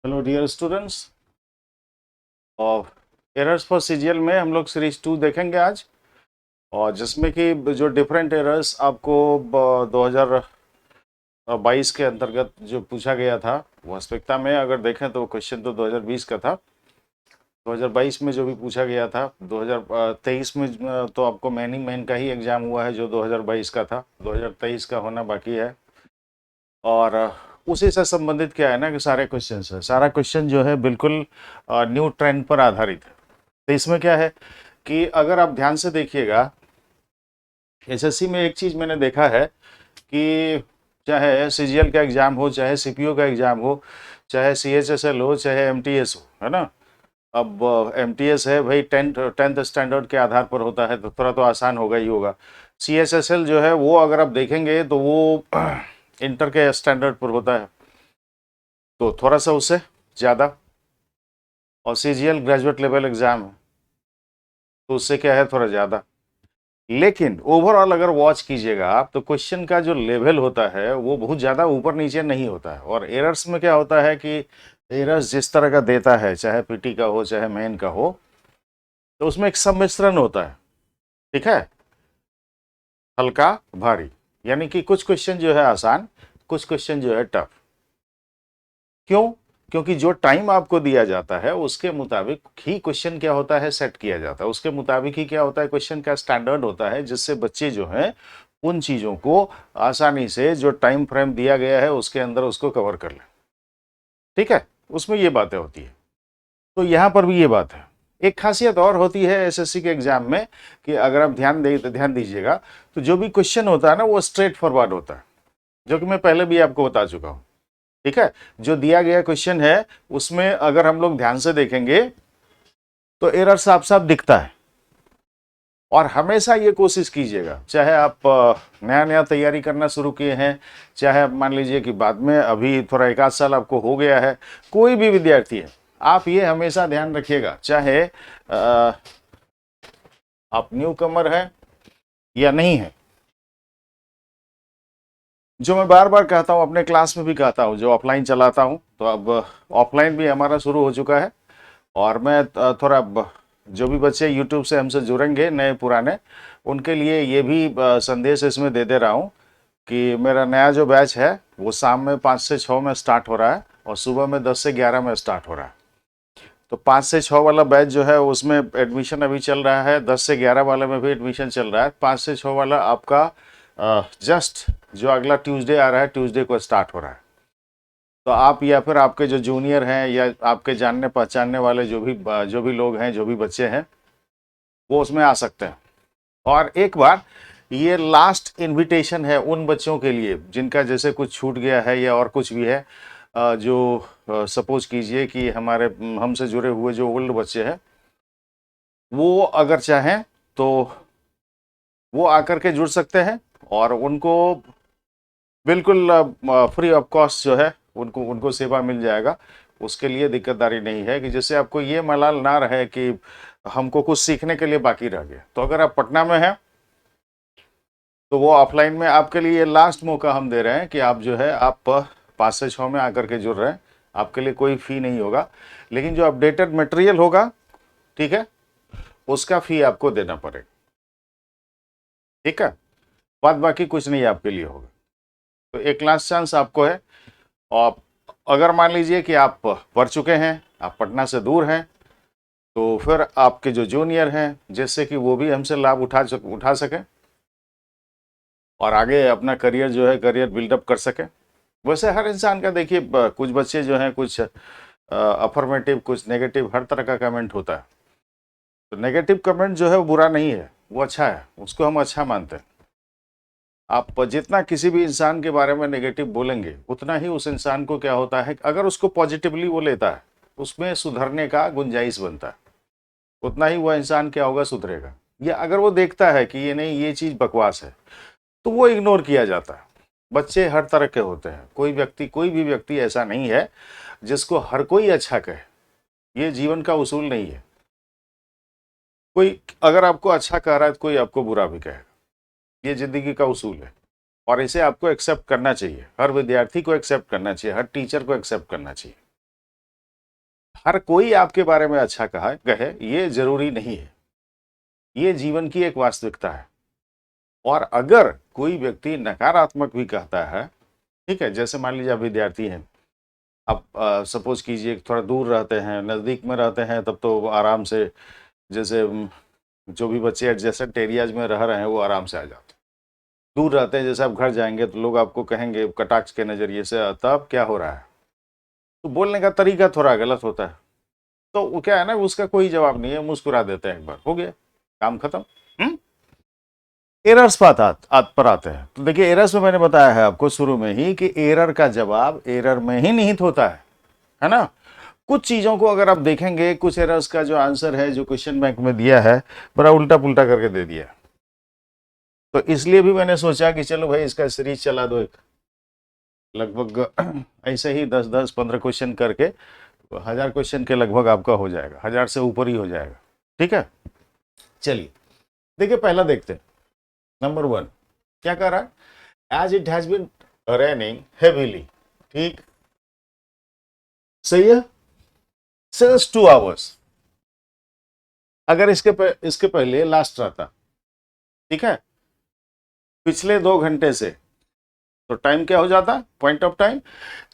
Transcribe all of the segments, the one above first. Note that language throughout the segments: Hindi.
Hello dear students. और एरर्स फॉर सीजीएल में हम लोग सीरीज 2 देखेंगे आज, और जिसमें कि जो डिफरेंट एरर्स आपको 2022 के अंतर्गत जो पूछा गया था, वास्तविकता में अगर देखें तो क्वेश्चन तो 2020 का था। 2022 में जो भी पूछा गया था, 2023 में तो आपको मेन का ही एग्जाम हुआ है जो 2022 का था, 2023 का होना बाकी है। और उसी से संबंधित क्या है ना कि सारे क्वेश्चन है, सारा क्वेश्चन जो है बिल्कुल न्यू ट्रेंड पर आधारित है। तो इसमें क्या है कि अगर आप ध्यान से देखिएगा, एसएससी में एक चीज मैंने देखा है कि चाहे सीजीएल का एग्जाम हो, चाहे सीपीओ का एग्जाम हो, चाहे सीएचएसएल हो, चाहे एमटीएस हो, है ना। अब एमटीएस है भाई, टेंथ स्टैंडर्ड के आधार पर होता है, तो थोड़ा तो आसान होगा ही होगा। सीएचएसएल जो है वो अगर आप देखेंगे तो वो इंटर के स्टैंडर्ड पर होता है, तो थोड़ा सा उससे ज़्यादा। और सीजीएल ग्रेजुएट लेवल एग्जाम है, तो उससे क्या है, थोड़ा ज़्यादा। लेकिन ओवरऑल अगर वॉच कीजिएगा आप, तो क्वेश्चन का जो लेवल होता है वो बहुत ज़्यादा ऊपर नीचे नहीं होता है। और एरर्स में क्या होता है कि एरर्स जिस तरह का देता है, चाहे पीटी का हो चाहे मेन का हो, तो उसमें एक सम्मिश्रण होता है। ठीक है, हल्का भारी, यानी कि कुछ क्वेश्चन जो है आसान, कुछ क्वेश्चन जो है टफ। क्यों? क्योंकि जो टाइम आपको दिया जाता है उसके मुताबिक ही क्वेश्चन क्या होता है, सेट किया जाता है। उसके मुताबिक ही क्या होता है, क्वेश्चन का स्टैंडर्ड होता है, जिससे बच्चे जो हैं उन चीज़ों को आसानी से जो टाइम फ्रेम दिया गया है उसके अंदर उसको कवर कर लें। ठीक है, उसमें ये बातें होती है। तो यहाँ पर भी ये बात है। एक खासियत और होती है एसएससी के एग्जाम में कि अगर आप ध्यान दीजिएगा, तो जो भी क्वेश्चन होता है ना वो स्ट्रेट फॉरवर्ड होता है, जो कि मैं पहले भी आपको बता चुका हूँ। ठीक है, जो दिया गया क्वेश्चन है उसमें अगर हम लोग ध्यान से देखेंगे तो एरर साफ साफ दिखता है। और हमेशा ये कोशिश कीजिएगा, चाहे आप नया नया तैयारी करना शुरू किए हैं, चाहे आप मान लीजिए कि बाद में अभी थोड़ा एक आध साल आपको हो गया है, कोई भी विद्यार्थी है, आप ये हमेशा ध्यान रखिएगा, चाहे आप न्यू कमर हैं या नहीं है। जो मैं बार बार कहता हूँ, अपने क्लास में भी कहता हूँ, जो ऑफलाइन चलाता हूँ, तो अब ऑफलाइन भी हमारा शुरू हो चुका है। और मैं थोड़ा जो भी बच्चे यूट्यूब से हमसे जुड़ेंगे, नए पुराने, उनके लिए ये भी संदेश इसमें दे दे रहा हूँ कि मेरा नया जो बैच है वो शाम में 5 से 6 में स्टार्ट हो रहा है, और सुबह में 10 से 11 में स्टार्ट हो रहा है। तो 5 से 6 वाला बैच जो है उसमें एडमिशन अभी चल रहा है, 10 से 11 वाले में भी एडमिशन चल रहा है। 5 से 6 वाला आपका जस्ट जो अगला ट्यूसडे आ रहा है, ट्यूसडे को स्टार्ट हो रहा है। तो आप या फिर आपके जो जूनियर हैं या आपके जानने पहचानने वाले जो भी लोग हैं, जो भी बच्चे हैं, वो उसमें आ सकते हैं। और एक बार ये लास्ट इनविटेशन है उन बच्चों के लिए जिनका जैसे कुछ छूट गया है या और कुछ भी है, जो सपोज कीजिए कि हमारे हमसे जुड़े हुए जो ओल्ड बच्चे हैं, वो अगर चाहें तो वो आकर के जुड़ सकते हैं, और उनको बिल्कुल फ्री ऑफ कॉस्ट जो है उनको उनको सेवा मिल जाएगा। उसके लिए दिक्कतदारी नहीं है कि जैसे आपको ये मलाल ना रहे कि हमको कुछ सीखने के लिए बाकी रह गया। तो अगर आप पटना में हैं तो वो ऑफलाइन में आपके लिए लास्ट मौका हम दे रहे हैं कि आप जो है आप 5 से 6 में आकर के जुड़ रहे हैं। आपके लिए कोई फ़ी नहीं होगा, लेकिन जो अपडेटेड मटेरियल होगा, ठीक है, उसका फ़ी आपको देना पड़ेगा। ठीक है, बाद बाकी कुछ नहीं आपके लिए होगा। तो एक लास्ट चांस आपको है। और अगर मान लीजिए कि आप पढ़ चुके हैं, आप पटना से दूर हैं, तो फिर आपके जो जूनियर हैं, जैसे कि वो भी हमसे लाभ उठा सकें और आगे अपना करियर जो है, करियर बिल्डअप कर सकें। वैसे हर इंसान का देखिए, कुछ बच्चे जो हैं कुछ अफर्मेटिव, कुछ नेगेटिव, हर तरह का कमेंट होता है। तो नेगेटिव कमेंट जो है वो बुरा नहीं है, वो अच्छा है, उसको हम अच्छा मानते हैं। आप जितना किसी भी इंसान के बारे में नेगेटिव बोलेंगे, उतना ही उस इंसान को क्या होता है, अगर उसको पॉजिटिवली वो लेता है, उसमें सुधरने का गुंजाइश बनता है, उतना ही वह इंसान क्या होगा, सुधरेगा। या अगर वो देखता है कि ये नहीं, ये चीज़ बकवास है, तो वो इग्नोर किया जाता है। बच्चे हर तरह के होते हैं, कोई भी व्यक्ति ऐसा नहीं है जिसको हर कोई अच्छा कहे। ये जीवन का उसूल नहीं है। कोई अगर आपको अच्छा कह रहा है तो कोई आपको बुरा भी कहेगा, ये जिंदगी का उसूल है। और इसे आपको एक्सेप्ट करना चाहिए, हर विद्यार्थी को एक्सेप्ट करना चाहिए, हर टीचर को एक्सेप्ट करना चाहिए। हर कोई आपके बारे में अच्छा कहे ये जरूरी नहीं है, ये जीवन की एक वास्तविकता है। और अगर कोई व्यक्ति नकारात्मक भी कहता है, ठीक है, जैसे मान लीजिए आप विद्यार्थी हैं, आप सपोज कीजिए थोड़ा दूर रहते हैं, नज़दीक में रहते हैं तब तो आराम से, जैसे जो भी बच्चे एडजेसेंट एरियाज में रह रहे हैं वो आराम से आ जाते हैं। दूर रहते हैं, जैसे आप घर जाएंगे तो लोग आपको कहेंगे कटाक्ष के नज़रिए से, तब क्या हो रहा है, तो बोलने का तरीका थोड़ा गलत होता है। तो वो क्या है ना, उसका कोई जवाब नहीं है, मुस्कुरा देते हैं, एक बार हो गया, काम खत्म। एरर्स पर आते हैं। तो देखिए एरर्स में मैंने बताया है आपको शुरू में ही कि एरर का जवाब एरर में ही निहित होता है ना। कुछ चीजों को अगर आप देखेंगे, कुछ एरर्स का जो आंसर है जो क्वेश्चन बैंक में दिया है, बड़ा उल्टा पुल्टा करके दे दिया। तो इसलिए भी मैंने सोचा कि चलो भाई इसका सीरीज चला दो, एक लगभग ऐसे ही 10-10, 15 क्वेश्चन करके 1000 क्वेश्चन के लगभग आपका हो जाएगा, 1000 से ऊपर ही हो जाएगा। ठीक है, चलिए देखिए पहला देखते हैं। नंबर 1 क्या कह रहा है, as it has been raining heavily, ठीक, सही है, सिंस 2 आवर्स। अगर इसके पहले लास्ट रहता, ठीक है, पिछले 2 घंटे से, तो टाइम क्या हो जाता, पॉइंट ऑफ टाइम।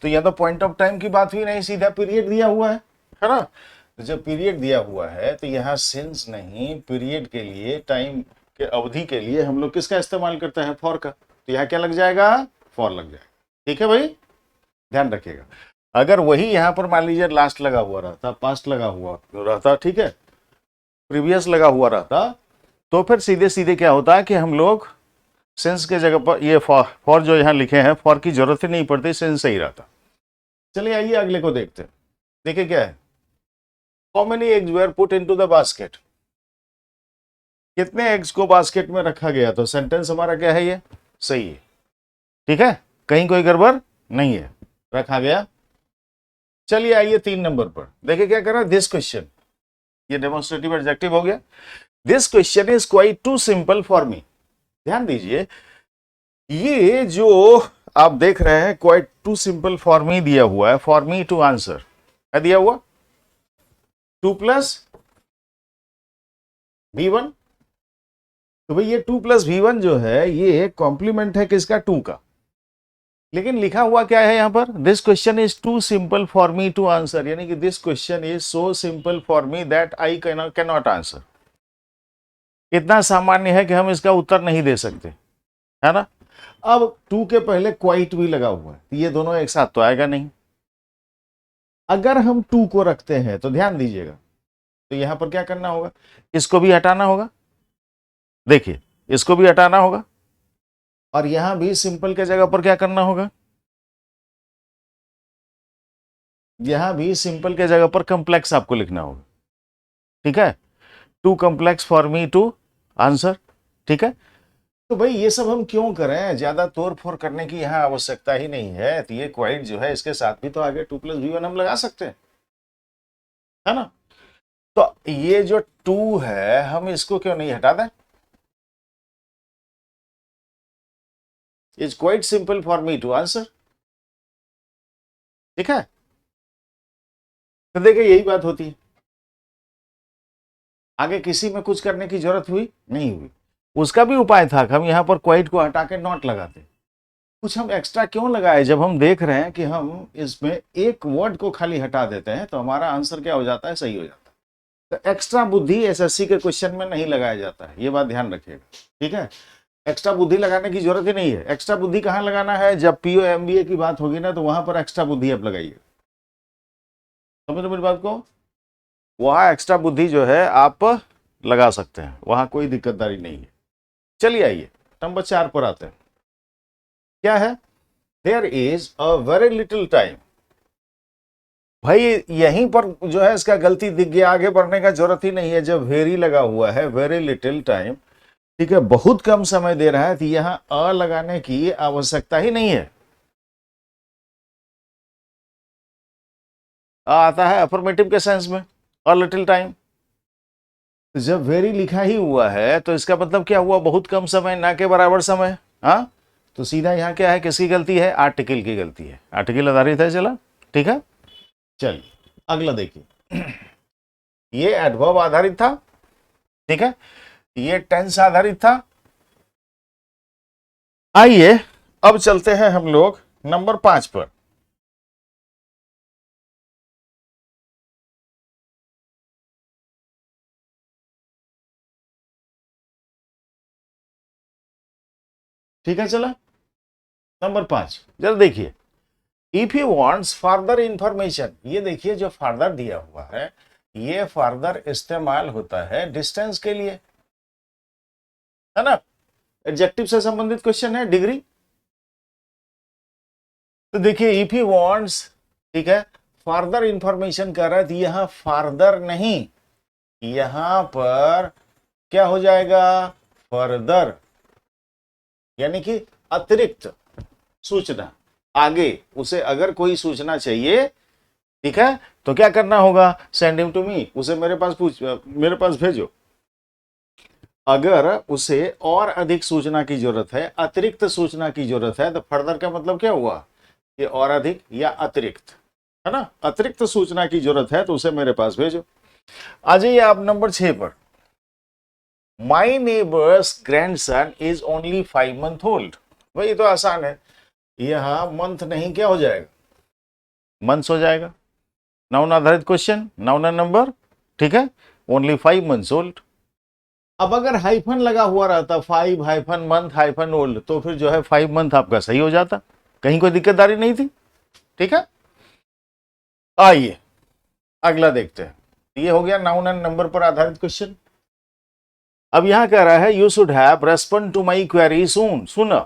तो यह तो पॉइंट ऑफ टाइम की बात हुई नहीं, सीधा पीरियड दिया हुआ है ना। तो जब पीरियड दिया हुआ है तो यहाँ सिंस नहीं, पीरियड के लिए, टाइम के अवधि के लिए हम लोग किसका इस्तेमाल करते हैं, फॉर का। तो यहाँ क्या लग जाएगा, फॉर लग जाएगा। ठीक है भाई, ध्यान रखिएगा। अगर वही यहाँ पर मान लीजिए लास्ट लगा हुआ रहता, पास्ट लगा हुआ रहता, ठीक है, प्रीवियस लगा हुआ रहता, तो फिर सीधे सीधे क्या होता है कि हम लोग सेंस के जगह पर ये फॉर जो यहाँ लिखे हैं, फॉर की जरूरत ही नहीं पड़ती, सेंस सही रहता। चलिए आइए अगले को देखते हैं। देखिए क्या है, how many eggs were put into the basket. कितने एग्स को बास्केट में रखा गया। तो सेंटेंस हमारा क्या है, ये सही है, ठीक है, कहीं कोई गड़बड़ नहीं है, रखा गया। चलिए आइए 3 नंबर पर, देखिए क्या कर रहा है, दिस क्वेश्चन, ये डेमोन्स्ट्रेटिव एडजेक्टिव हो गया। This question is quite too simple for me. ध्यान दीजिए, ये जो आप देख रहे हैं quite too simple for me दिया हुआ है, फॉर मी टू आंसर है दिया हुआ 2 + V1। तो भाई ये 2 + V1 जो है ये कॉम्प्लीमेंट है किसका, 2 का। लेकिन लिखा हुआ क्या है यहां पर, this question is too simple for me to answer, यानी कि this question is so simple for me that I can not answer. इतना सामान्य है कि हम इसका उत्तर नहीं दे सकते, है ना। अब 2 के पहले क्वाइट भी लगा हुआ है, तो ये दोनों एक साथ तो आएगा नहीं। अगर हम 2 को रखते हैं तो ध्यान दीजिएगा, तो यहां पर क्या करना होगा, इसको भी हटाना होगा, देखिए इसको भी हटाना होगा, और यहां भी सिंपल के जगह पर क्या करना होगा, यहां भी सिंपल के जगह पर कॉम्प्लेक्स आपको लिखना होगा। ठीक है, 2 complex for me to answer. ठीक है, तो भाई ये सब हम क्यों करें, ज्यादा तोड़ फोड़ करने की यहाँ आवश्यकता ही नहीं है। तो ये क्वाइट जो है इसके साथ भी तो आगे 2 + V1 हम लगा सकते हैं, है ना। तो ये जो 2 है हम इसको क्यों नहीं हटा दें, is quite simple for me to answer. ठीक है, तो देखिए यही बात होती है, आगे किसी में कुछ करने की जरूरत हुई नहीं हुई। उसका भी उपाय था कि हम यहाँ पर क्वाइट को हटा के नॉट लगाते। कुछ हम एक्स्ट्रा क्यों लगाए, जब हम देख रहे हैं कि हम इसमें एक वर्ड को खाली हटा देते हैं तो हमारा आंसर क्या हो जाता है, सही हो जाता है। तो एक्स्ट्रा बुद्धि एसएससी के क्वेश्चन में नहीं लगाया जाता है, ये बात ध्यान रखिएगा। ठीक है, एक्स्ट्रा बुद्धि लगाने की जरूरत ही नहीं है। एक्स्ट्रा बुद्धि कहाँ लगाना है, जब पीओ एमबीए की बात होगी ना, तो वहां पर एक्स्ट्रा बुद्धि आप लगाइए। समझ रहे मेरी बात को, वहां एक्स्ट्रा बुद्धि जो है आप लगा सकते हैं, वहां कोई दिक्कतदारी नहीं है। चलिए आइए नंबर 4 पर आते हैं। क्या है, there is a very little time. भाई यहीं पर जो है इसका गलती दिख गया, आगे बढ़ने का जरूरत ही नहीं है। जब वेरी लगा हुआ है, वेरी लिटिल टाइम, ठीक है, बहुत कम समय दे रहा है, तो यहां अ लगाने की आवश्यकता ही नहीं है। आता है अफर्मेटिव के सेंस में, अ लिटिल टाइम। जब वेरी लिखा ही हुआ है तो इसका मतलब क्या हुआ, बहुत कम समय, ना के बराबर समय। हाँ, तो सीधा यहाँ क्या है, किसकी गलती है, आर्टिकल की गलती है, आर्टिकल आधारित है। चला, ठीक है, चलिए अगला देखिए। ये एडवर्ब आधारित था, ठीक है, ये टेंस आधारित था। आइए अब चलते हैं हम लोग नंबर 5 पर। ठीक है, चला नंबर 5, जरा देखिए। If you wants further information, ये देखिए जो फर्दर दिया हुआ है, ये फर्दर इस्तेमाल होता है डिस्टेंस के लिए, है ना। एडजेक्टिव से संबंधित क्वेश्चन है, डिग्री। तो देखिए इफ यू वांट्स, ठीक है, फर्दर इंफॉर्मेशन कर रहा है, तो यहां फर्दर नहीं, यहां पर क्या हो जाएगा, फर्दर, यानी कि अतिरिक्त सूचना, आगे उसे अगर कोई सूचना चाहिए, ठीक है, तो क्या करना होगा, सेंड हिम टू मी, उसे मेरे पास भेजो। अगर उसे और अधिक सूचना की जरूरत है, अतिरिक्त सूचना की जरूरत है, तो फर्दर का मतलब क्या हुआ, ये और अधिक या अतिरिक्त, है ना, अतिरिक्त सूचना की जरूरत है तो उसे मेरे पास भेजो। आ जाइए आप नंबर 6 पर। माई neighbours grandson is only 5 months old. भाई ये तो आसान है, यहां मंथ नहीं, क्या हो जाएगा, मंथ्स हो जाएगा। नाउन आधारित क्वेश्चन, नाउन एंड नंबर, ठीक है, ओनली 5 months ओल्ड। अब अगर हाइफन लगा हुआ रहता, 5 हाइफन मंथ हाइफन ओल्ड, तो फिर जो है 5 मंथ आपका सही हो जाता, कहीं कोई दिक्कतदारी नहीं थी, ठीक है। आइए अगला देखते हैं। ये हो गया नाउन एंड नंबर पर आधारित क्वेश्चन। अब यहां कह रहा है you should have respond to my query soon, सुना।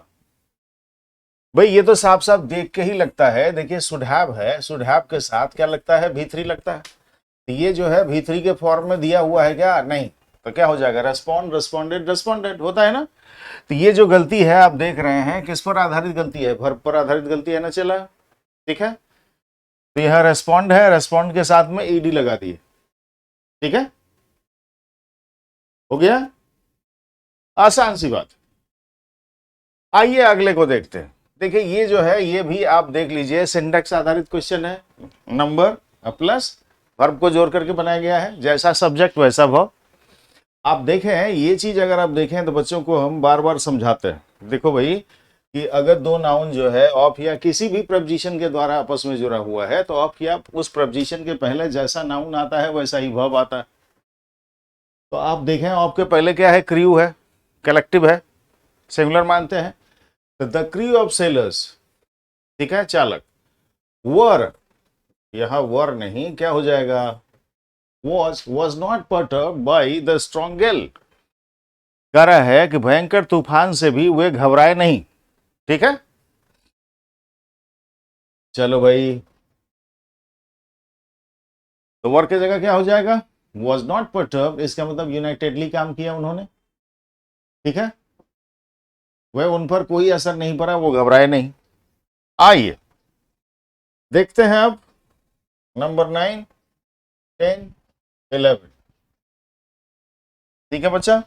भाई ये तो साफ साफ देख के ही लगता है, देखिए शुड हैव है, शुड हैव के साथ क्या लगता है, भी3 लगता है, तो ये जो है भी3 के फॉर्म में दिया हुआ है क्या, नहीं, तो क्या हो जाएगा, रेस्पॉन्ड, रेस्पॉन्डेड, रेस्पॉन्डेड होता है ना। तो ये जो गलती है आप देख रहे हैं, किस पर आधारित गलती है, वर्ब पर आधारित गलती है ना, चला, ठीक है। तो यह रेस्पॉन्ड है, रेस्पॉन्ड के साथ में ईडी लगा दिए, ठीक है, हो गया, आसान सी बात। आइए अगले को देखते हैं। देखिए ये जो है, ये भी आप देख लीजिए, सिंटेक्स आधारित क्वेश्चन है, नंबर प्लस वर्ब को जोड़ करके बनाया गया है, जैसा सब्जेक्ट वैसा वर्ब। आप देखें ये चीज अगर आप देखें तो बच्चों को हम बार बार समझाते हैं, देखो भाई कि अगर दो नाउन जो है ऑफ या किसी भी प्रपोजिशन के द्वारा आपस में जुड़ा हुआ है, तो ऑफ या उस प्रपोजिशन के पहले जैसा नाउन आता है वैसा ही वर्ब आता है। तो आप देखें ऑफ के पहले क्या है, क्रू है, कलेक्टिव है, सिंगुलर मानते हैं, तो द क्रू ऑफ सेलर्स, ठीक है, चालक, वर, यहां वर नहीं, क्या हो जाएगा, was not perturbed by the strong gale। कह रहा है कि भयंकर तूफान से भी वे घबराए नहीं, ठीक है। चलो भाई, तो वर की जगह क्या हो जाएगा, was not perturbed, इसका मतलब यूनाइटेडली काम किया उन्होंने, ठीक है, वह उन पर कोई असर नहीं पड़ा, वो घबराए नहीं। आइए देखते हैं अब नंबर 9, 10, 11, ठीक है बच्चा।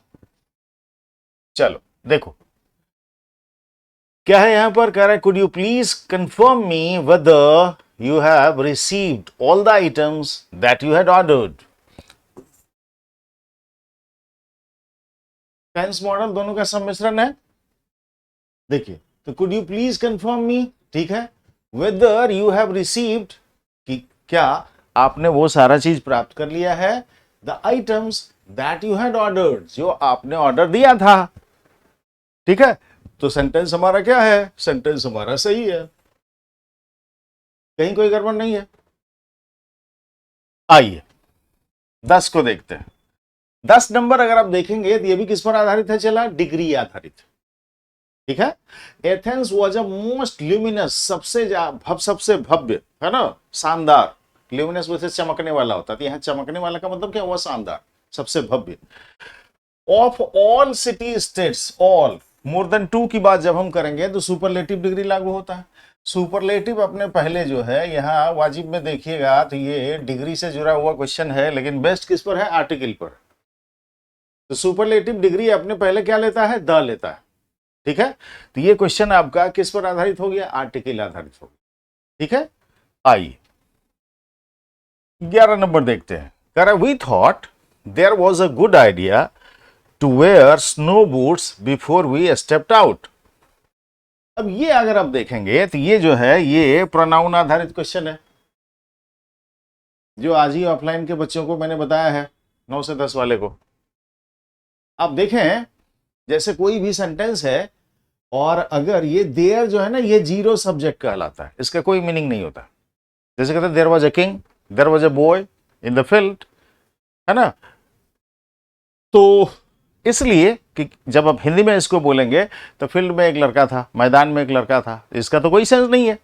चलो देखो क्या है यहां पर, कह रहा है could you please confirm me whether you have received all the items that you had ordered. Tense model दोनों का सम्मिश्रण है। देखिए तो could you please confirm me, ठीक है, वेदर यू हैव रिसीव्ड, कि क्या आपने वो सारा चीज प्राप्त कर लिया है, the items that you had ordered, जो आपने ऑर्डर दिया था, ठीक है। तो सेंटेंस हमारा क्या है, सेंटेंस हमारा सही है, कहीं कोई गड़बड़ नहीं है। आइए 10 को देखते हैं। 10 नंबर अगर आप देखेंगे तो ये भी किस पर आधारित है, चला, डिग्री आधारित, ठीक है। Athens was a most luminous, सबसे भव्य, है ना, शानदार, ल्यूमिनस वैसे चमकने वाला होता है, यहां चमकने वाला का मतलब क्या हुआ, शानदार, सबसे भव्य। Of all city states, all more than 2 की बात जब हम करेंगे तो सुपरलेटिव डिग्री लागू होता है। सुपरलेटिव अपने पहले जो है यहाँ वाजिब में देखिएगा तो ये डिग्री से जुड़ा हुआ क्वेश्चन है, लेकिन बेस्ट किस पर है, आर्टिकल पर। तो सुपरलेटिव डिग्री अपने पहले क्या लेता है, द लेता है, ठीक है। तो ये क्वेश्चन आपका किस पर आधारित हो गया, आर्टिकल आधारित हो गया, ठीक है। आइए 11 नंबर देखते हैं। कह रहा we thought there was a good idea to wear snow boots before we stepped out. अब ये अगर आप देखेंगे तो ये जो है ये प्रोनाउन आधारित क्वेश्चन है, जो आज ही ऑफलाइन के बच्चों को मैंने बताया है 9 से 10 वाले को। आप देखें जैसे कोई भी सेंटेंस है और अगर ये देयर जो है ना ये जीरो सब्जेक्ट कहलाता है, इसका कोई मीनिंग नहीं होता। जैसे कहते हैं there was a king, there was a boy in the field, है ना। तो इसलिए कि जब आप हिंदी में इसको बोलेंगे तो फील्ड में एक लड़का था, मैदान में एक लड़का था, इसका तो कोई सेंस नहीं है।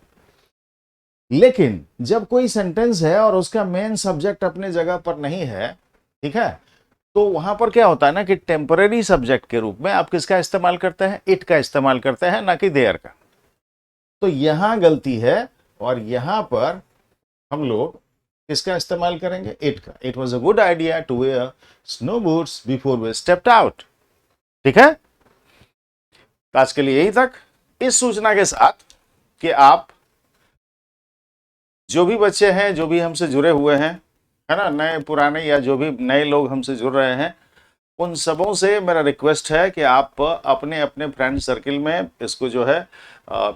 लेकिन जब कोई सेंटेंस है और उसका मेन सब्जेक्ट अपने जगह पर नहीं है, ठीक है, तो वहां पर क्या होता है ना कि टेम्पररी सब्जेक्ट के रूप में आप किसका इस्तेमाल करते हैं, इट का इस्तेमाल करते हैं, ना कि देयर का। तो यहां गलती है और यहां पर हम लोग किसका इस्तेमाल करेंगे, इट का। It was a good idea to wear snow boots before we stepped out. ठीक है, तो आज के लिए यही तक, इस सूचना के साथ कि आप जो भी बच्चे हैं, जो भी हमसे जुड़े हुए हैं, है ना, नए पुराने या जो भी नए लोग हमसे जुड़ रहे हैं, उन सबों से मेरा रिक्वेस्ट है कि आप अपने अपने फ्रेंड सर्किल में इसको जो है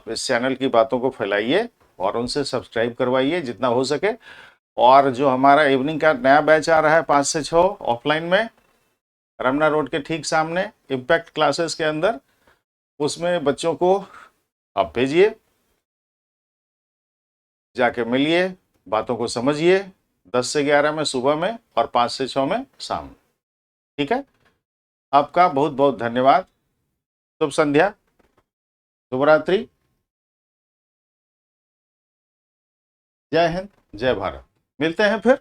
इस चैनल की बातों को फैलाइए और उनसे सब्सक्राइब करवाइए जितना हो सके। और जो हमारा इवनिंग का नया बैच आ रहा है 5 से 6 ऑफलाइन में, रमना रोड के ठीक सामने इम्पैक्ट क्लासेस के अंदर, उसमें बच्चों को आप भेजिए, जाके मिलिए, बातों को समझिए। 10 से 11 में सुबह में और 5 से 6 में शाम में। ठीक है, आपका बहुत बहुत धन्यवाद। शुभ संध्या, शुभ रात्रि, जय हिंद, जय भारत। मिलते हैं फिर।